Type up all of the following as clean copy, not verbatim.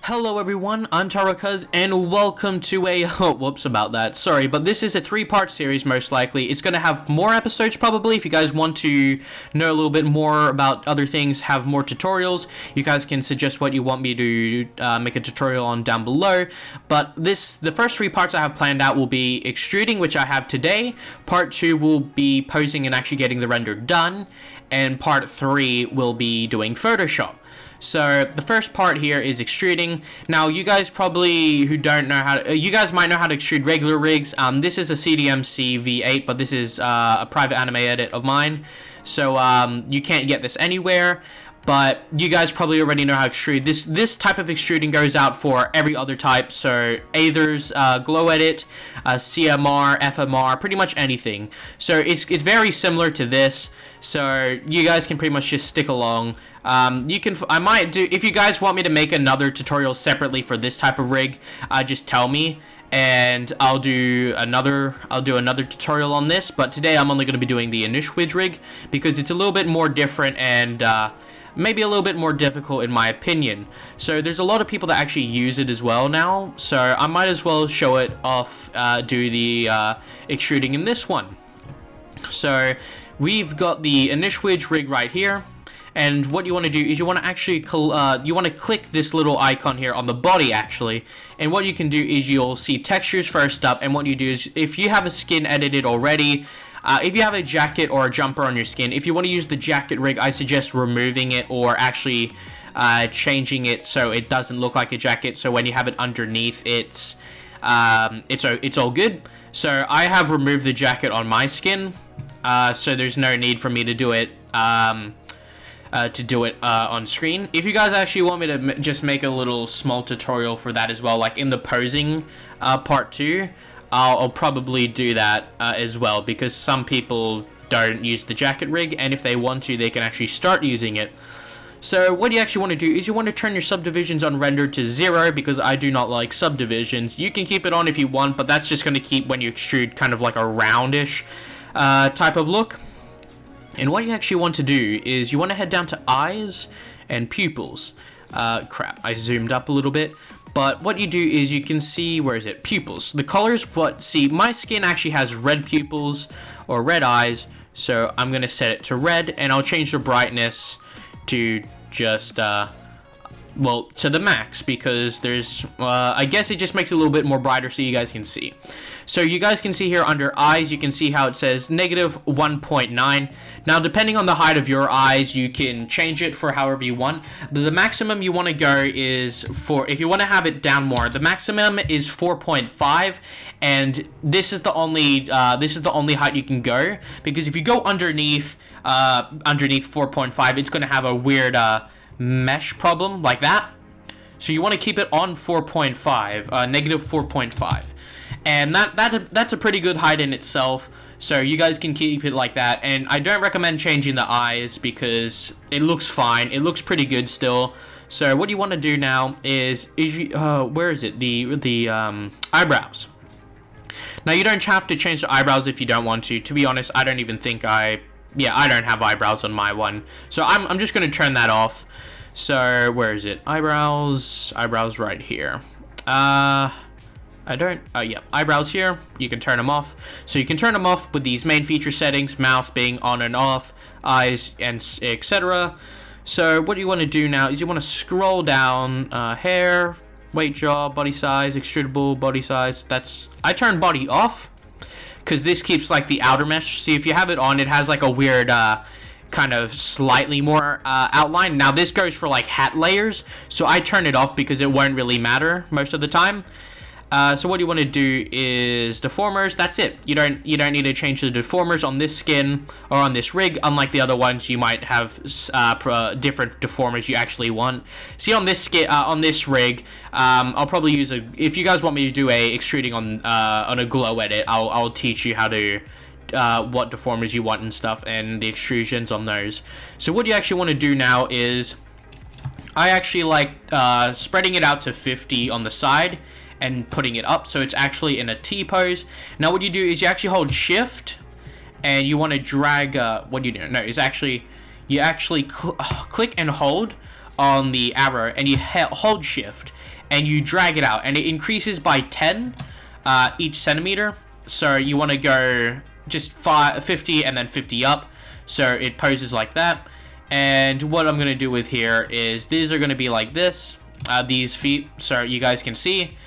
Hello everyone, Untitled and welcome to a, whoops about that, sorry, but this is a 3-part series most likely. It's going to have more episodes probably. If you guys want to know a little bit more about other things, have more tutorials, you guys can suggest what you want me to make a tutorial on down below. But the first 3 parts I have planned out will be extruding, which I have today. Part 2 will be posing and actually getting the render done, and part 3 will be doing Photoshop. So the first part here is extruding. Now you guys probably who don't know how to, you guys might know how to extrude regular rigs. This is a CDMC V8, but this is a private anime edit of mine. So you can't get this anywhere. But you guys probably already know how to extrude. This type of extruding goes out for every other type. So Aether's, Glow Edit, CMR, FMR, pretty much anything. So it's very similar to this. So you guys can pretty much just stick along. I might do, if you guys want me to make another tutorial separately for this type of rig, just tell me. And I'll do another tutorial on this. But today I'm only going to be doing the Anishwij rig because it's a little bit more different and maybe a little bit more difficult in my opinion. So there's a lot of people that actually use it as well now, so I might as well show it off, do the extruding in this one. So we've got the Anishwij rig right here, and what you want to do is you want to actually click this little icon here on the body actually, and what you can do is you'll see textures first up, and what you do is if you have a skin edited already, if you have a jacket or a jumper on your skin, if you want to use the jacket rig, I suggest removing it or actually changing it so it doesn't look like a jacket. So when you have it underneath, it's all good. So I have removed the jacket on my skin, so there's no need for me to do it on screen. If you guys actually want me to just make a little small tutorial for that as well, like in the posing part 2. I'll probably do that as well, because some people don't use the jacket rig, and if they want to, they can actually start using it. So what you actually want to do is you want to turn your subdivisions on render to 0, because I do not like subdivisions. You can keep it on if you want, but that's just going to keep when you extrude kind of like a roundish type of look. And what you actually want to do is you want to head down to eyes and pupils. Crap, I zoomed up a little bit. But what you do is you can see, where is it? Pupils. The colors, see, my skin actually has red pupils or red eyes, so I'm going to set it to red, and I'll change the brightness to just, well, to the max, because there's, I guess it just makes it a little bit more brighter so you guys can see. So you guys can see here under eyes, you can see how it says -1.9. Now, depending on the height of your eyes, you can change it for however you want. The maximum you want to go is if you want to have it down more, the maximum is 4.5, and this is the only height you can go, because if you go underneath 4.5, it's going to have a weird mesh problem like that. So you want to keep it on 4.5, -4.5. And that's a pretty good height in itself, so you guys can keep it like that. And I don't recommend changing the eyes because it looks fine. It looks pretty good still. So what you want to do now is where is it? The eyebrows. Now you don't have to change the eyebrows if you don't want to. To be honest, I don't even think I don't have eyebrows on my one. So I'm just going to turn that off. So where is it? Eyebrows right here. Eyebrows here, you can turn them off. So you can turn them off with these main feature settings, mouth being on and off, eyes, and etc. So what you want to do now is you want to scroll down, hair, weight, jaw, body size, extrudable, body size. I turn body off, because this keeps like the outer mesh. See, if you have it on, it has like a weird, kind of slightly more outline. Now this goes for like hat layers, so I turn it off because it won't really matter most of the time. So what you want to do is deformers. That's it. You don't need to change the deformers on this skin or on this rig. Unlike the other ones, you might have different deformers you actually want. See, on this skin, on this rig, I'll probably use if you guys want me to do a extruding on a glow edit, I'll teach you how to what deformers you want and stuff, and the extrusions on those. So what you actually want to do now is I actually like spreading it out to 50 on the side and putting it up so it's actually in a T pose. Now what you do is you actually hold shift and you want to drag what you do is you actually click and hold on the arrow, and you hold shift, and you drag it out, and it increases by 10 each centimeter. So you want to go just 50 and then 50 up, so it poses like that. And what I'm going to do with here is these are going to be like this, these feet, so you guys can see.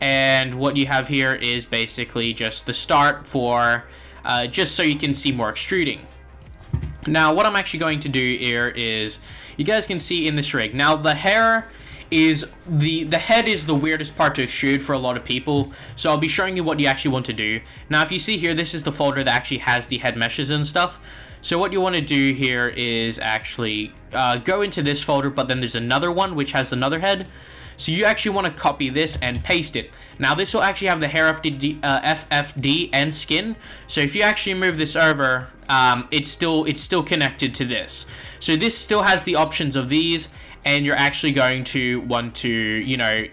And what you have here is basically just the start for just so you can see more extruding. Now what I'm actually going to do here is, you guys can see in this rig, now the hair is the head is the weirdest part to extrude for a lot of people, so I'll be showing you what you actually want to do. Now if you see here, this is the folder that actually has the head meshes and stuff. So what you want to do here is actually go into this folder, but then there's another one which has another head. So you actually want to copy this and paste it. Now this will actually have the hair FFD and skin. So if you actually move this over, it's still connected to this. So this still has the options of these, and you're actually going to want to, you know,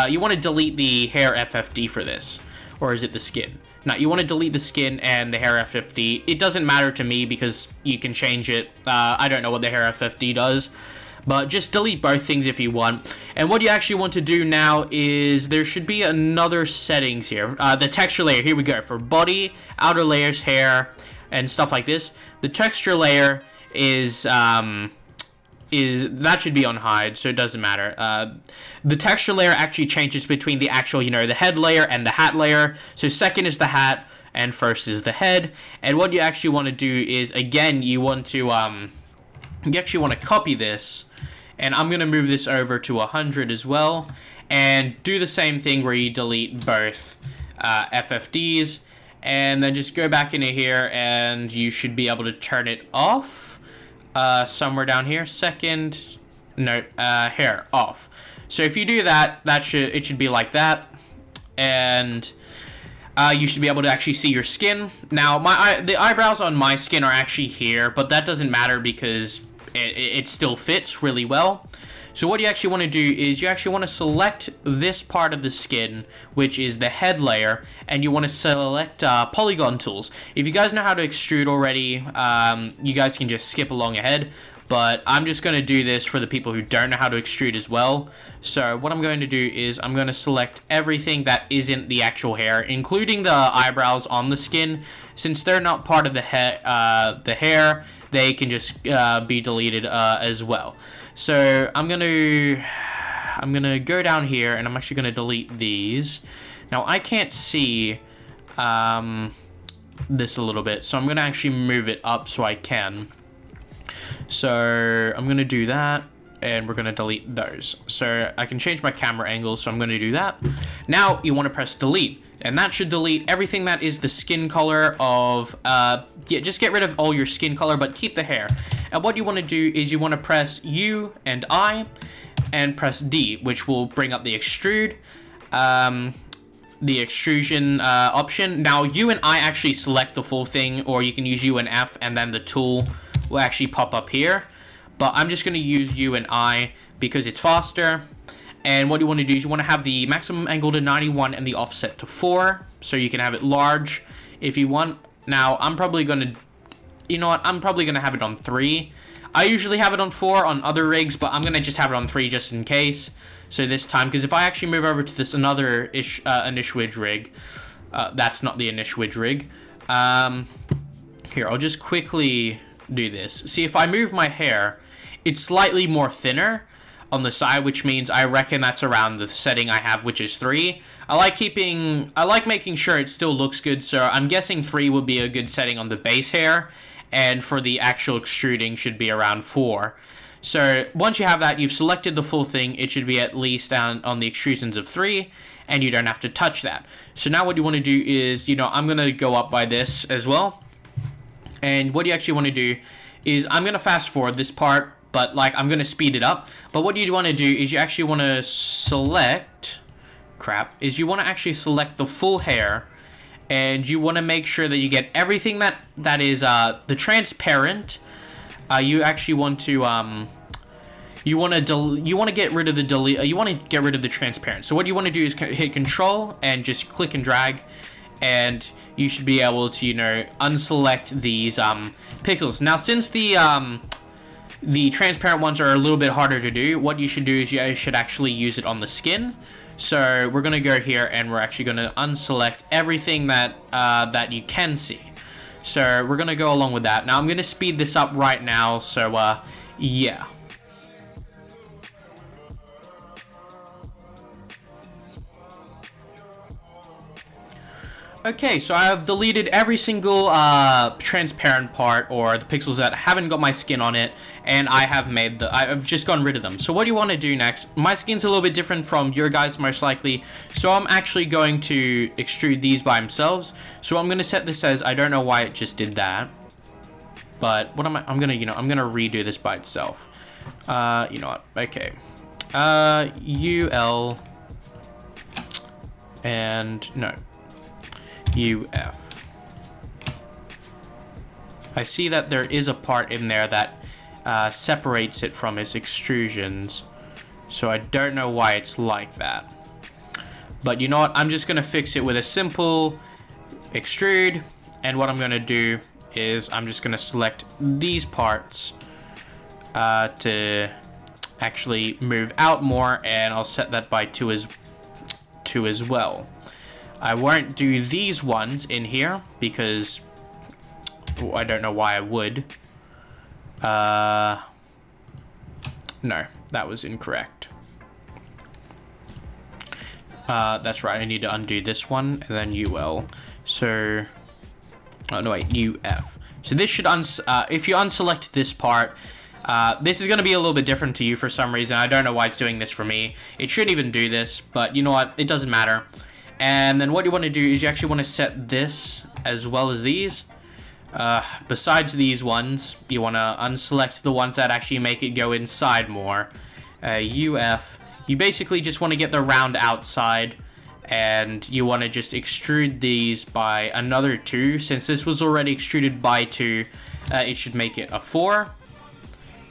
you want to delete the hair FFD for this, or is it the skin? Now you want to delete the skin and the hair FFD. It doesn't matter to me because you can change it. I don't know what the hair FFD does, but just delete both things if you want. And what you actually want to do now is there should be another settings here. The texture layer, here we go, for body, outer layers, hair, and stuff like this. The texture layer is that should be on hide, so it doesn't matter. The texture layer actually changes between the actual, you know, the head layer and the hat layer. So second is the hat and first is the head. And what you actually want to do is, again, you actually want to copy this, and I'm going to move this over to 100 as well, and do the same thing where you delete both FFDs, and then just go back into here, and you should be able to turn it off somewhere down here. Hair off. So if you do that, it should be like that, and you should be able to actually see your skin. Now the eyebrows on my skin are actually here, but that doesn't matter because it still fits really well. So what you actually want to do is you actually want to select this part of the skin, which is the head layer, and you want to select polygon tools. If you guys know how to extrude already, you guys can just skip along ahead, but I'm just going to do this for the people who don't know how to extrude as well. So what I'm going to do is I'm going to select everything that isn't the actual hair, including the eyebrows on the skin. Since they're not part of the hair, they can just be deleted as well. So I'm gonna go down here, and I'm actually gonna delete these. Now I can't see this a little bit, so I'm gonna actually move it up so I can. So I'm gonna do that, and we're gonna delete those. So I can change my camera angle, so I'm gonna do that. Now you want to press delete, and that should delete everything that is the skin color of just get rid of all your skin color, but keep the hair. And what you want to do is you want to press U and I and press D, which will bring up the extrude, the extrusion option. Now U and I actually select the full thing, or you can use U and F, and then the tool will actually pop up here. But I'm just going to use U and I because it's faster. And what you want to do is you want to have the maximum angle to 91 and the offset to 4, so you can have it large if you want. Now I'm probably going to, you know what, I'm probably going to have it on 3. I usually have it on 4 on other rigs, but I'm going to just have it on 3 just in case. So this time, because if I actually move over to this another Anishwij rig, that's not the Anishwij rig. Here, I'll just quickly do this. See, if I move my hair, it's slightly more thinner on the side, which means I reckon that's around the setting I have, which is 3. I like making sure it still looks good, so I'm guessing 3 would be a good setting on the base hair, and for the actual extruding should be around 4. So once you have that, you've selected the full thing, it should be at least down on the extrusions of 3, and you don't have to touch that. So now what you want to do is, I'm going to go up by this as well. And what you actually want to do is, I'm going to fast forward this part, but I'm going to speed it up. But what you want to do is you actually want to select, you want to actually select the full hair, and you want to make sure that you get everything that is the transparent. You actually want to you want to get rid of the transparent. So what you want to do is hit Control and just click and drag, and you should be able to unselect these pixels. Now since the transparent ones are a little bit harder to do. What you should do is you should actually use it on the skin. So we're going to go here and we're actually going to unselect everything that that you can see. So we're going to go along with that. Now I'm going to speed this up right now. So yeah. Okay, so I have deleted every single transparent part, or the pixels that haven't got my skin on it, and I've just gotten rid of them. So what do you want to do next? My skin's a little bit different from your guys, most likely, so I'm actually going to extrude these by themselves. So I'm going to set this as, I don't know why it just did that, but what I'm going to, I'm going to redo this by itself. You know what, okay. UL, and no. UF. I see that there is a part in there that separates it from its extrusions, so I don't know why it's like that. But you know what, I'm just going to fix it with a simple extrude, and what I'm going to do is I'm just going to select these parts to actually move out more, and I'll set that by 2 as well. I won't do these ones in here because I don't know why I would. No, that was incorrect. That's right, I need to undo this one and then UL. So, oh no wait, UF. So this should, if you unselect this part, this is going to be a little bit different to you for some reason. I don't know why it's doing this for me. It shouldn't even do this, but you know what, it doesn't matter. And then what you want to do is you actually want to set this as well as these. Besides these ones, you want to unselect the ones that actually make it go inside more. UF, you basically just want to get the round outside, and you want to just extrude these by another 2. Since this was already extruded by 2, it should make it a 4.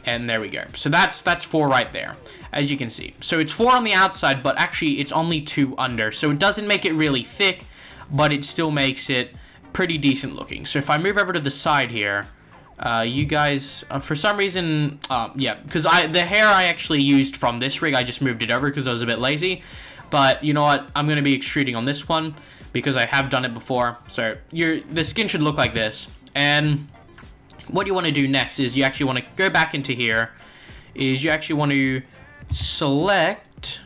And there we go. So that's 4 right there, as you can see. So it's 4 on the outside, but actually it's only 2 under. So it doesn't make it really thick, but it still makes it pretty decent looking. So if I move over to the side here, you guys, for some reason, yeah, because the hair I actually used from this rig, I just moved it over because I was a bit lazy. But you know what? I'm going to be extruding on this one because I have done it before. So the skin should look like this. And what you want to do next is you actually want to go back into here, is you actually want to select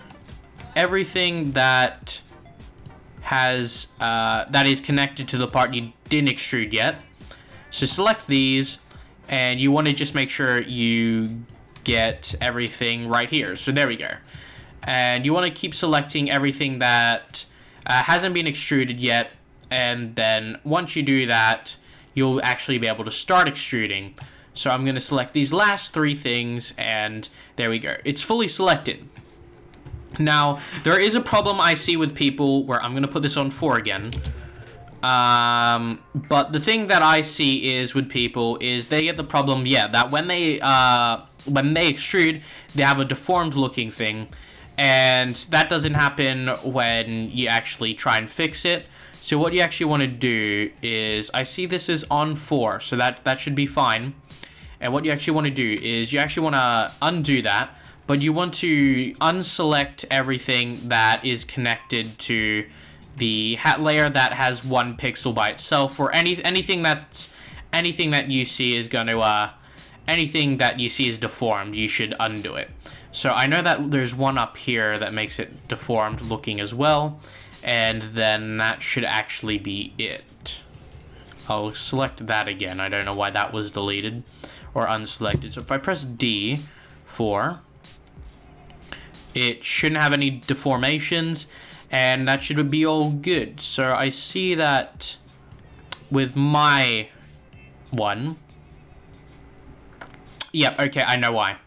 everything that has that is connected to the part you didn't extrude yet. So select these, and you want to just make sure you get everything right here. So there we go. And you want to keep selecting everything that hasn't been extruded yet, and then once you do that, you'll actually be able to start extruding. So I'm going to select these last 3 things, and there we go. It's fully selected. Now, there is a problem I see with people where I'm going to put this on 4 again. But the thing that I see is with people is they get the problem, yeah, that when they extrude, they have a deformed looking thing, and that doesn't happen when you actually try and fix it. So what you actually want to do is, I see this is on 4, so that should be fine. And what you actually want to do is you actually want to undo that, but you want to unselect everything that is connected to the hat layer that has 1 pixel by itself, or anything that you see is going to anything that you see is deformed, you should undo it. So I know that there's one up here that makes it deformed looking as well. And then that should actually be it. I'll select that again. I don't know why that was deleted or unselected. So if I press D4, it shouldn't have any deformations, and that should be all good. So I see that with my one. Yep, okay, I know why.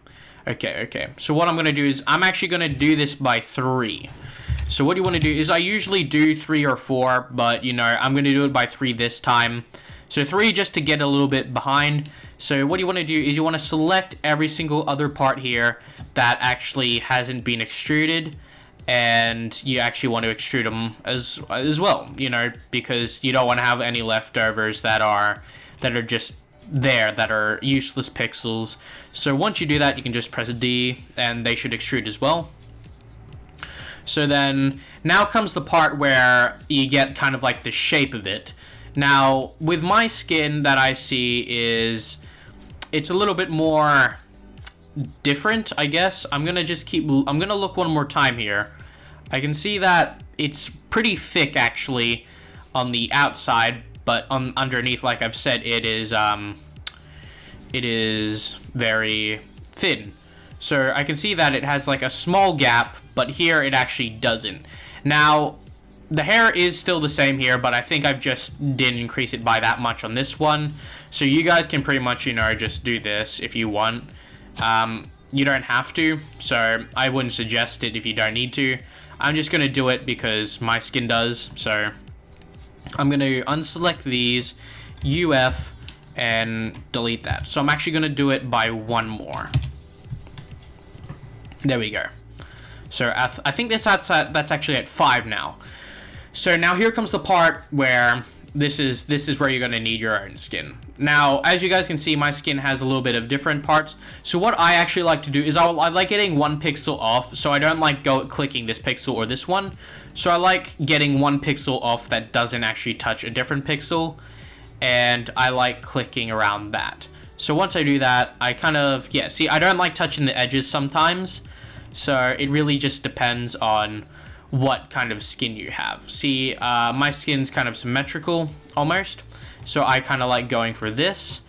Okay. So what I'm going to do is I'm actually going to do this by 3. So what you want to do is I usually do 3 or 4, but you know, I'm going to do it by 3 this time. So 3 just to get a little bit behind. So what you want to do is you want to select every single other part here that actually hasn't been extruded, and you actually want to extrude them as well, you know, because you don't want to have any leftovers that are just there that are useless pixels. So once you do that, you can just press D and they should extrude as well. So then now comes the part where you get kind of like the shape of it. Now with my skin that I see is it's a little bit more different, I guess. I'm gonna look one more time here. I can see that it's pretty thick actually on the outside, but underneath, like I've said, it is very thin. So I can see that it has like a small gap, but here it actually doesn't. Now the hair is still the same here, but I think I've just didn't increase it by that much on this one. So you guys can pretty much, you know, just do this if you want. You don't have to, so I wouldn't suggest it if you don't need to. I'm just gonna do it because my skin does. So I'm gonna unselect these, UF, and delete that. So I'm actually gonna do it by one more. There we go. So I think that's actually at 5 now. So now here comes the part where this is where you're gonna need your own skin. Now, as you guys can see, my skin has a little bit of different parts. So what I actually like to do is I like getting one pixel off. So I don't like clicking this pixel or this one. So I like getting one pixel off that doesn't actually touch a different pixel. And I like clicking around that. So once I do that, I kind of, yeah, see, I don't like touching the edges sometimes. So it really just depends on what kind of skin you have. See, my skin's kind of symmetrical almost, so I kind of like going for this.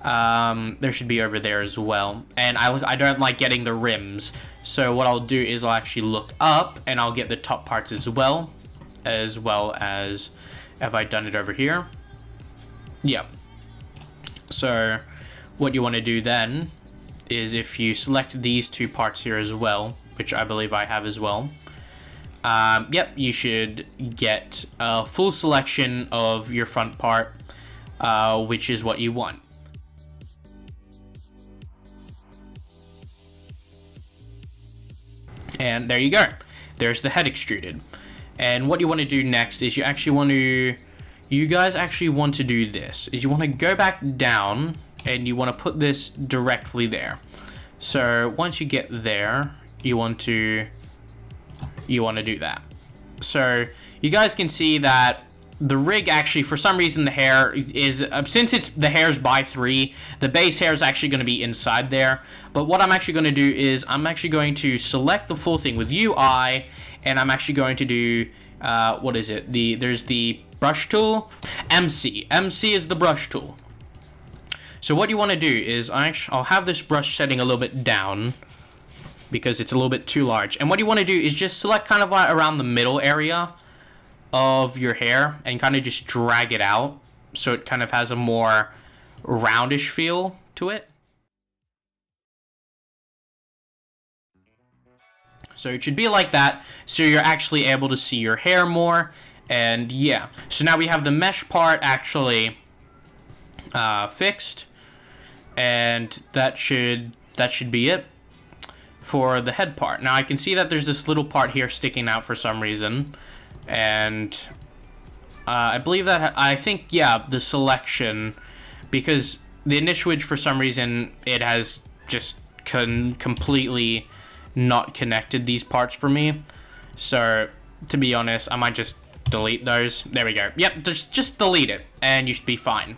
There should be over there as well, and I don't like getting the rims, so what I'll do is I'll actually look up and I'll get the top parts as well as have I done it over here? Yeah. So what you want to do then is if you select these two parts here as well, which I believe I have as well, yep, you should get a full selection of your front part, which is what you want. And there you go. There's the head extruded. And what you want to do next is you guys actually want to do this, is you want to go back down and you want to put this directly there. So once you get there, you want to do that. So you guys can see that the rig actually, for some reason, the hair is, since the hair's by 3, the base hair is actually going to be inside there. But what I'm actually going to do is I'm actually going to select the full thing with UI, and I'm actually going to do, what is it? There's the brush tool, MC. MC is the brush tool. So what you want to do is I'll have this brush setting a little bit down because it's a little bit too large. And what you want to do is just select kind of like around the middle area of your hair and kind of just drag it out so it kind of has a more roundish feel to it. So it should be like that, so you're actually able to see your hair more. And yeah, so now we have the mesh part actually fixed, and that should be it for the head part. Now I can see that there's this little part here sticking out for some reason, and I believe that I think, yeah, the selection, because the Anishwij, for some reason, it has just completely not connected these parts for me. So to be honest, I might just delete those. There we go. Yep, just delete it and you should be fine,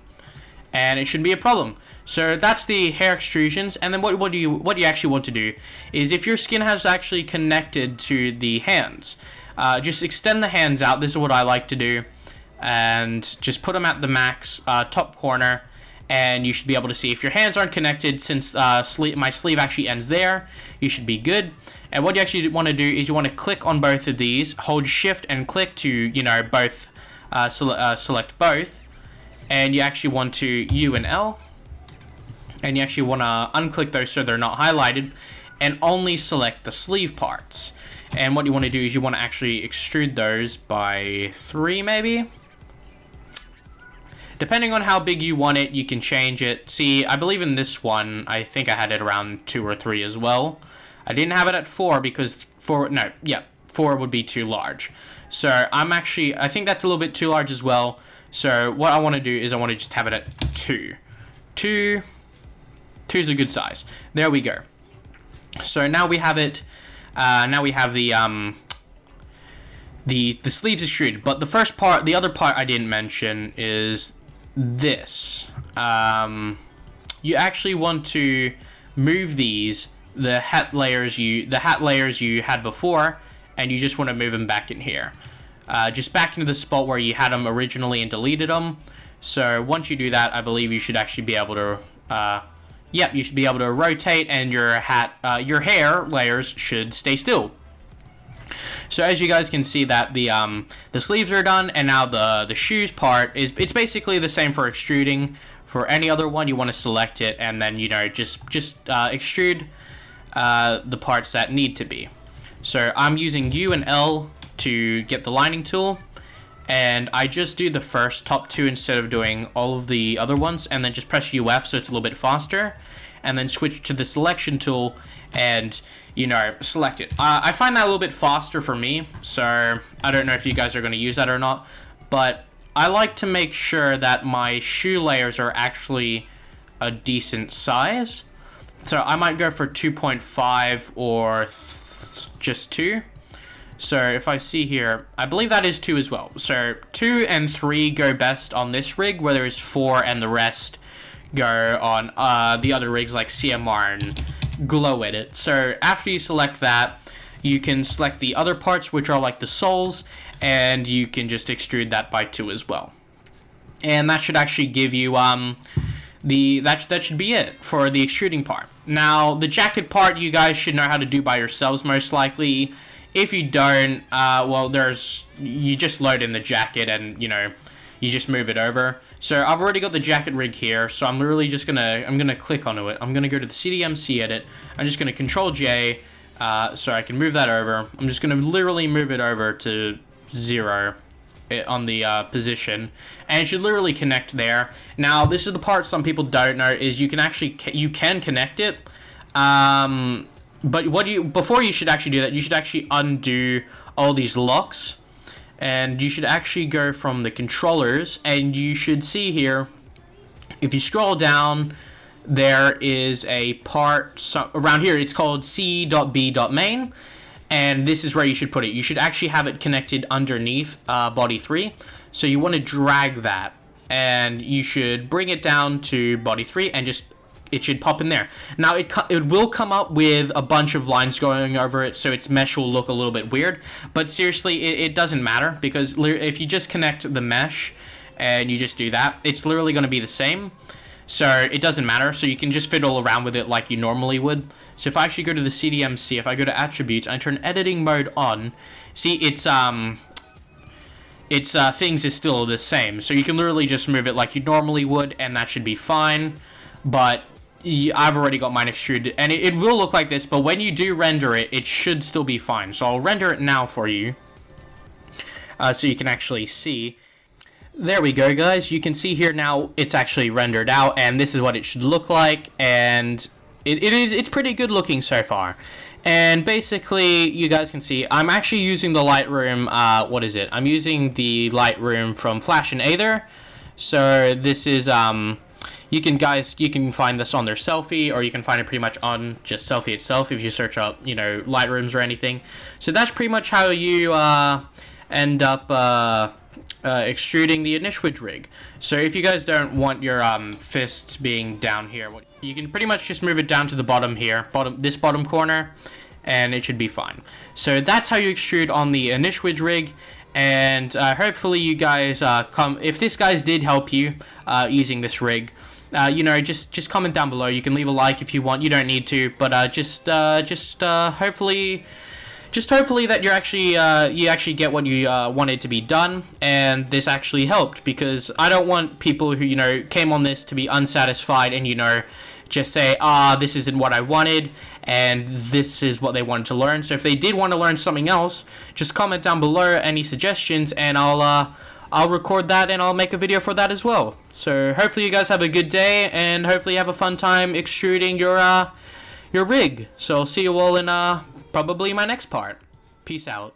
and it shouldn't be a problem. So that's the hair extrusions. And then what you actually want to do is, if your skin has actually connected to the hands, just extend the hands out. This is what I like to do, and just put them at the max top corner, and you should be able to see. If your hands aren't connected, since my sleeve actually ends there, you should be good. And what you actually want to do is you want to click on both of these, hold shift and click to, you know, both, select both, and you actually want to U and L, and you actually want to unclick those so they're not highlighted, and only select the sleeve parts. And what you want to do is you want to actually extrude those by 3 maybe. Depending on how big you want it, you can change it. See, I believe in this one, I think I had it around 2 or 3 as well. I didn't have it at 4 because 4 would be too large. So I think that's a little bit too large as well. So what I want to do is I want to just have it at 2. 2. 2 is a good size. There we go. So now we have it. Now we have the sleeves extruded. But the first part, the other part I didn't mention is this. You actually want to move these, the hat layers you had before, and you just want to move them back in here. Just back into the spot where you had them originally and deleted them. So once you do that, I believe you should actually be able to, you should be able to rotate, and your hair layers should stay still. So as you guys can see that the sleeves are done, and now the shoes part it's basically the same for extruding. For any other one, you want to select it, and then just extrude the parts that need to be. So I'm using U and L to get the lining tool, and I just do the first top 2 instead of doing all of the other ones, and then just press UF so it's a little bit faster, and then switch to the selection tool and select it. I find that a little bit faster for me, so I don't know if you guys are going to use that or not, but I like to make sure that my shoe layers are actually a decent size. So I might go for 2.5 or just 2. So if I see here, I believe that is 2 as well. So 2 and 3 go best on this rig, where there's 4 and the rest go on the other rigs like CMR and Glow Edit. So after you select that, you can select the other parts, which are like the soles, and you can just extrude that by 2 as well. And that should actually give you that should be it for the extruding part. Now the jacket part you guys should know how to do by yourselves most likely. If you don't, well, you just load in the jacket and you just move it over. So I've already got the jacket rig here, so I'm literally just I'm gonna click onto it. I'm gonna go to the CDMC edit. I'm just gonna Control J, so I can move that over. I'm just gonna literally move it over to 0 on the position, and it should literally connect there. Now this is the part some people don't know, is you can connect it, but before you should actually do that, you should actually undo all these locks, and you should actually go from the controllers, and you should see here, if you scroll down, there is a part around here. It's called C.B.main. And this is where you should put it. You should actually have it connected underneath body 3. So you want to drag that, and you should bring it down to body 3, and it should pop in there. Now it will come up with a bunch of lines going over it, so its mesh will look a little bit weird. But seriously, it doesn't matter, because if you just connect the mesh and you just do that, it's literally going to be the same. So it doesn't matter. So you can just fiddle around with it like you normally would. So if I actually go to the CDMC, if I go to attributes, I turn editing mode on, see its things is still the same. So you can literally just move it like you normally would, and that should be fine. But I've already got mine extruded, and it will look like this, but when you do render it, it should still be fine. So I'll render it now for you, so you can actually see. There we go, guys. You can see here now it's actually rendered out, and this is what it should look like, and it's pretty good looking so far. And basically, you guys can see I'm actually using the Lightroom, what is it? I'm using the Lightroom from Flash and Aether. So this is you can find this on their Selfie, or you can find it pretty much on just Selfie itself if you search up, Lightrooms or anything. So that's pretty much how you end up extruding the Anishwij rig. So if you guys don't want your fists being down here, you can pretty much just move it down to the bottom here, this bottom corner, and it should be fine. So that's how you extrude on the Anishwij rig. And hopefully you guys if this guys did help you using this rig, just comment down below. You can leave a like if you want. You don't need to, but hopefully that you actually get what you wanted to be done, and this actually helped, because I don't want people who came on this to be unsatisfied and just say, this isn't what I wanted, and this is what they wanted to learn. So if they did want to learn something else, just comment down below any suggestions, and I'll record that, and I'll make a video for that as well. So hopefully you guys have a good day, and hopefully you have a fun time extruding your rig. So I'll see you all in probably my next part. Peace out.